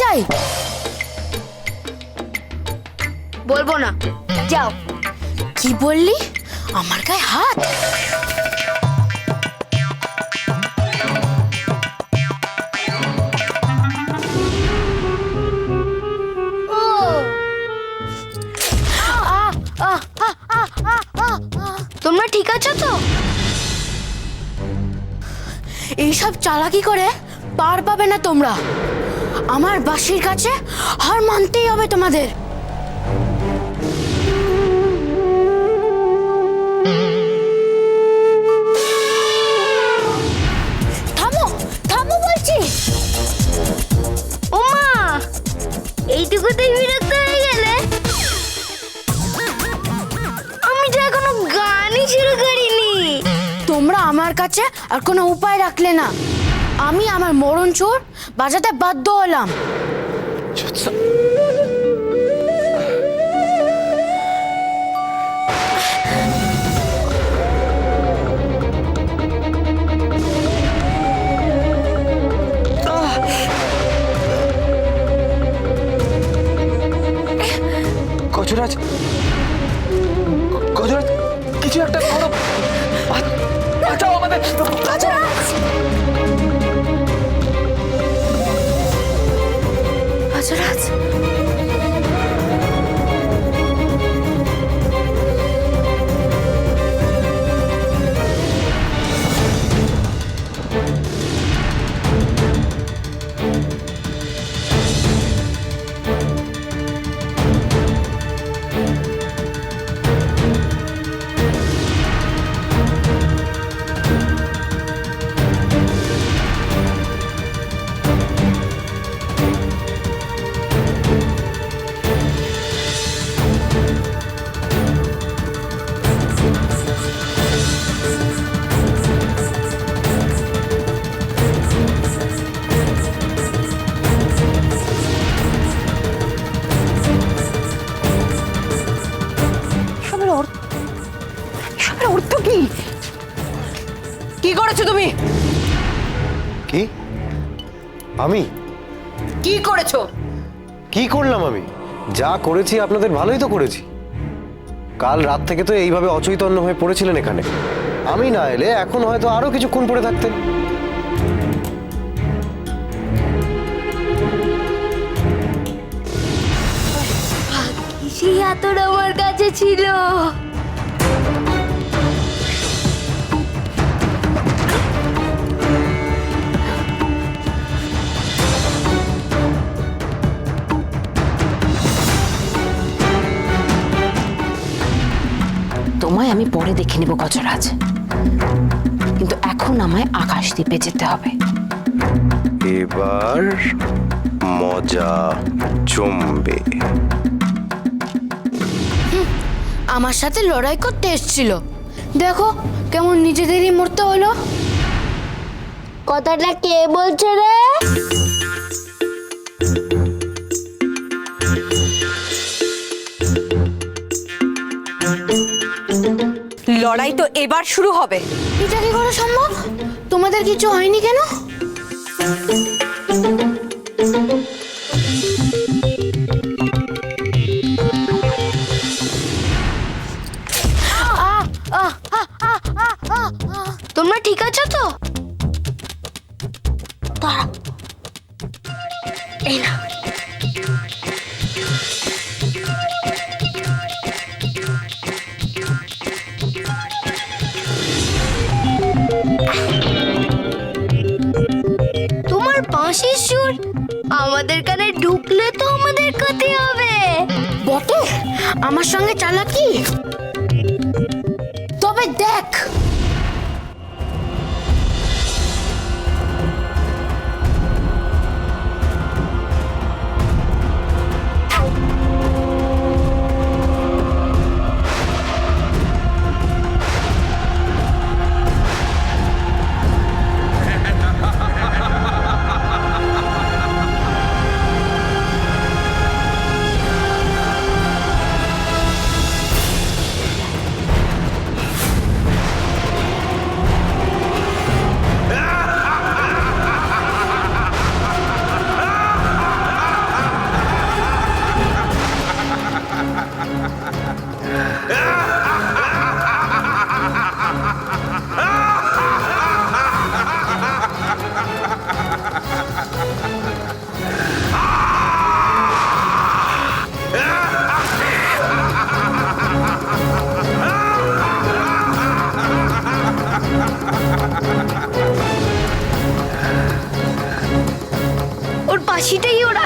চাই? বলবো না, যাও। কি বললি? আমার গায়ে হাত? তোমরা ঠিক আছো তো? এইসব চালাকি করে পার পাবে না তোমরা। আমার বাঁশির কাছে হার মানতেই হবে তোমাদের। থামো, থামো বলছি। ওমা, এইটুকুতেই বিরক্ত হয়ে গেলে? আমি তো এখনো গানই শুরু করিনি। তোমরা আমার কাছে আর কোনো উপায় রাখলে না। আমি আমার মরণ চোর বাজাতে বাধ্য হলাম। গজরাজ, গজরাজ, কিছু একটা করো, বাঁচাও আমাদের। গজরাজ! গজরাজ! অর্থ কি? কি করেছো তুমি? কি? আমি কি করেছো? কি করলাম? আমি যা করেছি আপনাদের ভালোই তো করেছি। কাল রাত থেকে তো এইভাবে অচৈতন্য হয়ে পড়েছিলেন এখানে। আমি না এলে এখন হয়তো আরো কিছুক্ষণ পড়ে থাকতেন। সেই হাতর আমার কাছে ছিল। তোমায় আমি পরে দেখে নেব গজরাজ, কিন্তু এখন আমায় আকাশদ্বীপে যেতে হবে। এবার মজা জমবে। আমার সাথে লড়াই করতে এসেছিল, দেখো কেমন নিজেদেরই মরতে হলো। কথাটা কে বলছে রে? লড়াই তো এবার শুরু হবে। এটা কি করে সম্ভব? তোমাদের কিছু হয়নি কেন? তোমরা ঠিক আছো তো? এই না, তোমার বাঁশির সুর আমাদের কানে ঢুকলে তো আমাদের ক্ষতি হবে। বটে, আমার সঙ্গে চালাকি। তবে দেখ,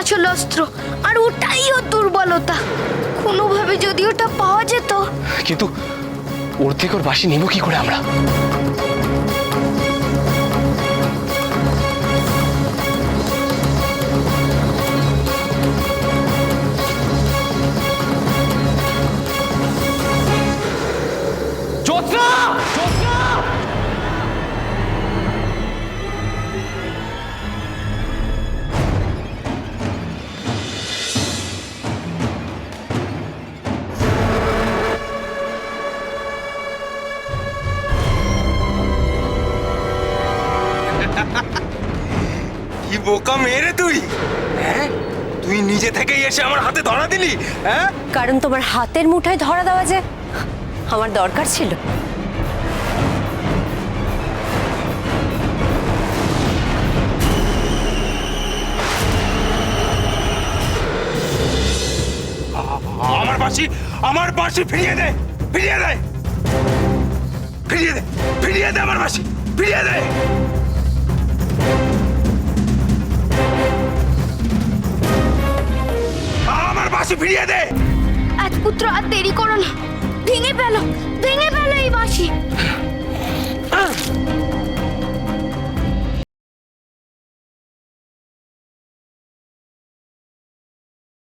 আসল অস্ত্র, আর ওটাই ওর দুর্বলতা। কোনোভাবে যদি ওটা পাওয়া যেত। কিন্তু ওর থেকে ওর বাঁশি নেব কি করে আমরা? জ্যোৎস্না! জ্যোৎস্না! কি বোকা মেয়ে রে তুই! হ্যাঁ, তুই নিজে থেকেই এসে আমার হাতে ধরা দিলি। হ্যাঁ, কারণ তোমার হাতের মুঠায় ধরা দেওয়া যে আমার দরকার ছিল। আমার বাঁশি ফিরিয়ে দে, ফিরিয়ে দে, ফিরিয়ে দে, ফিরিয়ে দে আমার বাঁশি, ফিরিয়ে দে। আমার বাঁশি ফিরিয়ে দে। রাজপুত্র, আর দেরি করো না, ভেঙে ফেলো এই বাঁশি।